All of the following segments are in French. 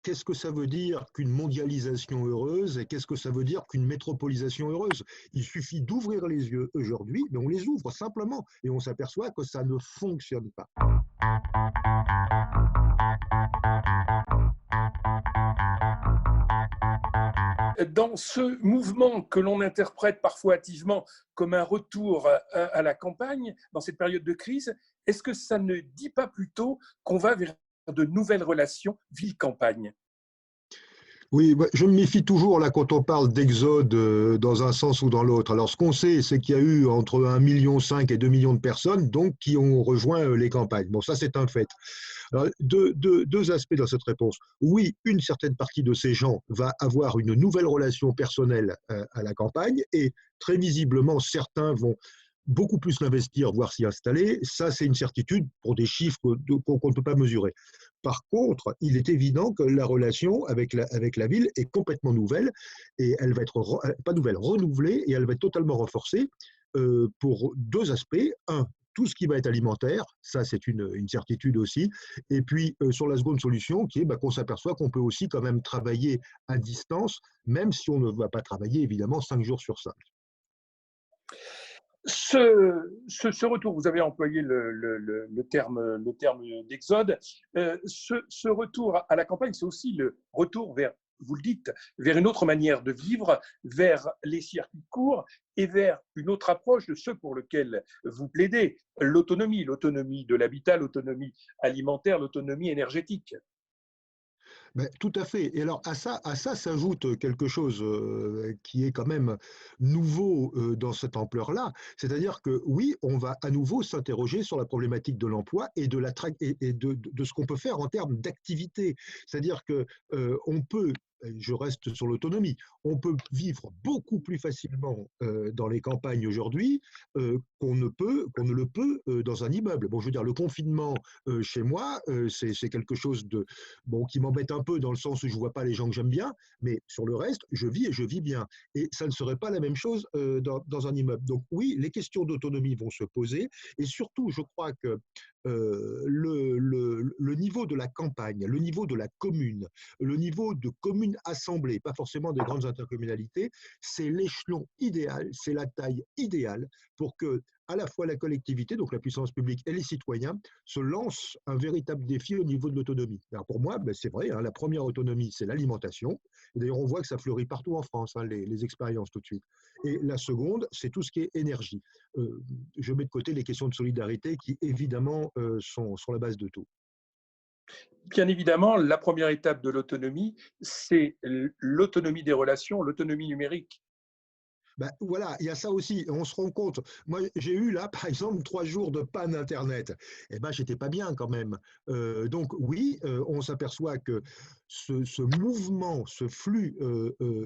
qu'est-ce que ça veut dire qu'une mondialisation heureuse et qu'est-ce que ça veut dire qu'une métropolisation heureuse? Il suffit d'ouvrir les yeux aujourd'hui, mais on les ouvre simplement et on s'aperçoit que ça ne fonctionne pas. Dans ce mouvement que l'on interprète parfois hâtivement comme un retour à la campagne, dans cette période de crise, est-ce que ça ne dit pas plutôt qu'on va vers de nouvelles relations ville-campagne? Oui, bah, je me méfie toujours là quand on parle d'exode dans un sens ou dans l'autre. Alors, ce qu'on sait, c'est qu'il y a eu entre 1,5 million et 2 millions de personnes donc qui ont rejoint les campagnes. Bon, ça, c'est un fait. Alors, deux aspects dans cette réponse. Oui, une certaine partie de ces gens va avoir une nouvelle relation personnelle à la campagne et très visiblement, certains vont beaucoup plus l'investir, voire s'y installer. Ça, c'est une certitude pour des chiffres qu'on ne peut pas mesurer. Par contre, il est évident que la relation avec la ville est complètement nouvelle et elle va être, pas nouvelle, renouvelée et elle va être totalement renforcée pour deux aspects. Un, tout ce qui va être alimentaire, ça c'est une certitude aussi. Et puis sur la seconde solution, qui est bah, qu'on s'aperçoit qu'on peut aussi quand même travailler à distance, même si on ne va pas travailler évidemment 5 jours sur 5. Ce retour, vous avez employé le terme d'exode, ce retour à la campagne, c'est aussi le retour vers, vous le dites, vers une autre manière de vivre, vers les circuits courts et vers une autre approche de ce pour lequel vous plaidez, l'autonomie de l'habitat, l'autonomie alimentaire, l'autonomie énergétique. Ben, tout à fait. Et alors à ça s'ajoute quelque chose qui est quand même nouveau dans cette ampleur-là. C'est-à-dire que oui, on va à nouveau s'interroger sur la problématique de l'emploi et et de ce qu'on peut faire en termes d'activité. C'est-à-dire que on peut je reste sur l'autonomie. On peut vivre beaucoup plus facilement dans les campagnes aujourd'hui qu'on ne le peut dans un immeuble. Bon, je veux dire, le confinement chez moi, c'est quelque chose de, bon, qui m'embête un peu dans le sens où je ne vois pas les gens que j'aime bien, mais sur le reste, je vis et je vis bien. Et ça ne serait pas la même chose dans un immeuble. Donc oui, les questions d'autonomie vont se poser, et surtout, je crois que le niveau de la campagne, le niveau de la commune, le niveau de communes assemblées, pas forcément des grandes intercommunalités, c'est l'échelon idéal, c'est la taille idéale pour que à la fois la collectivité, donc la puissance publique et les citoyens, se lancent un véritable défi au niveau de l'autonomie. Alors pour moi, ben c'est vrai, hein, la première autonomie, c'est l'alimentation. D'ailleurs, on voit que ça fleurit partout en France, hein, les expériences tout de suite. Et la seconde, c'est tout ce qui est énergie. Je mets de côté les questions de solidarité qui, évidemment, sont la base de tout. Bien évidemment, la première étape de l'autonomie, c'est l'autonomie des relations, l'autonomie numérique. Ben, voilà, il y a ça aussi. On se rend compte. Moi, j'ai eu là, par exemple, 3 jours de panne Internet. Eh ben, j'étais pas bien quand même. Donc oui, on s'aperçoit que ce mouvement, ce flux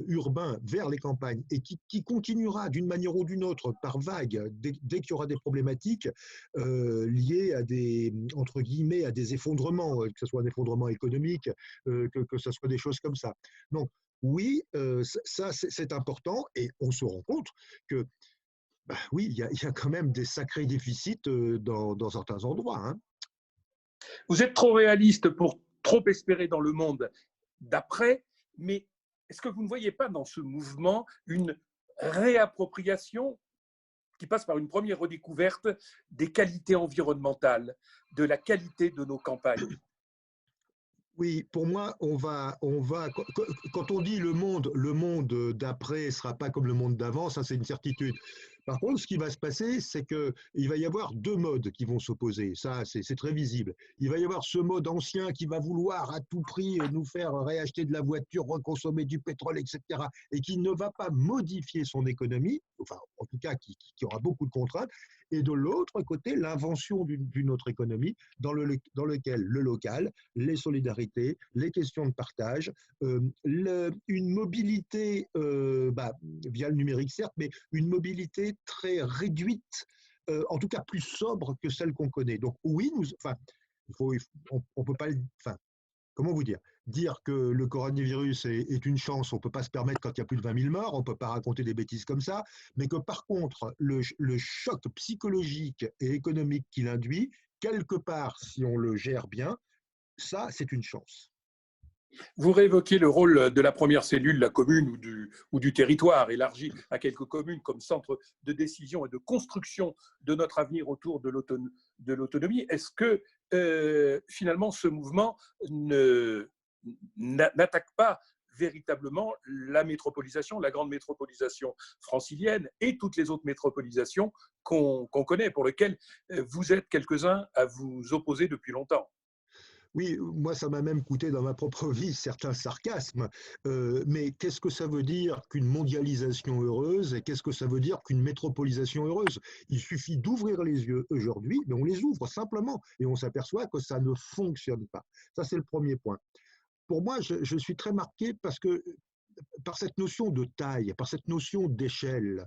urbain vers les campagnes et qui continuera d'une manière ou d'une autre par vague dès qu'il y aura des problématiques liées à des, entre guillemets, à des effondrements, que ce soit un effondrement économique, que ce soit des choses comme ça. Donc, oui, ça c'est important et on se rend compte que, bah, oui, il y a quand même des sacrés déficits dans certains endroits, hein. Vous êtes trop réaliste pour trop espérer dans le monde d'après, mais est-ce que vous ne voyez pas dans ce mouvement une réappropriation qui passe par une première redécouverte des qualités environnementales, de la qualité de nos campagnes? Oui, pour moi, quand on dit le monde d'après sera pas comme le monde d'avant, ça c'est une certitude. Par contre, ce qui va se passer, c'est que il va y avoir deux modes qui vont s'opposer. Ça, c'est très visible. Il va y avoir ce mode ancien qui va vouloir à tout prix nous faire réacheter de la voiture, reconsommer du pétrole, etc., et qui ne va pas modifier son économie, enfin, en tout cas, qui aura beaucoup de contraintes. Et de l'autre côté, l'invention d'une autre économie dans lequel le local, les solidarités, les questions de partage, une mobilité bah, via le numérique certes, mais une mobilité très réduite, en tout cas plus sobre que celle qu'on connaît. Donc oui, enfin, on peut pas, enfin, comment vous dire? Dire que le coronavirus est une chance, on ne peut pas se permettre quand il y a plus de 20 000 morts, on ne peut pas raconter des bêtises comme ça, mais que par contre, le choc psychologique et économique qu'il induit, quelque part, si on le gère bien, ça, c'est une chance. Vous réévoquez le rôle de la première cellule, la commune ou du territoire, élargi à quelques communes comme centre de décision et de construction de notre avenir autour de l'autonomie. Est-ce que finalement ce mouvement n'attaque pas véritablement la métropolisation, la grande métropolisation francilienne et toutes les autres métropolisations qu'on connaît, pour lesquelles vous êtes quelques-uns à vous opposer depuis longtemps? Oui, moi, ça m'a même coûté dans ma propre vie certains sarcasmes. Mais qu'est-ce que ça veut dire qu'une mondialisation heureuse et qu'est-ce que ça veut dire qu'une métropolisation heureuse? Il suffit d'ouvrir les yeux aujourd'hui, mais on les ouvre simplement et on s'aperçoit que ça ne fonctionne pas. Ça, c'est le premier point. Pour moi, je suis très marqué parce que par cette notion de taille, par cette notion d'échelle.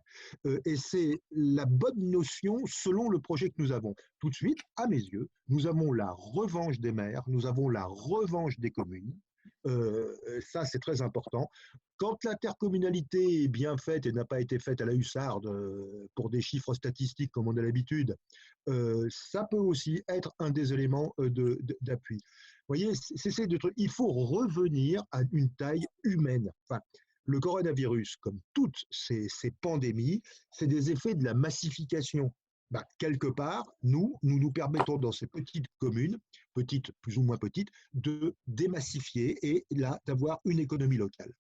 Et c'est la bonne notion selon le projet que nous avons. Tout de suite, à mes yeux, nous avons la revanche des maires, nous avons la revanche des communes. Ça, c'est très important. Quand l'intercommunalité est bien faite et n'a pas été faite à la hussarde pour des chiffres statistiques comme on a l'habitude, ça peut aussi être un des éléments d'appui. Vous voyez, c'est ces deux trucs. Il faut revenir à une taille humaine. Enfin, le coronavirus, comme toutes ces pandémies, c'est des effets de la massification. Bah, quelque part, nous permettons dans ces petites communes, petites, plus ou moins petites, de démassifier et là, d'avoir une économie locale.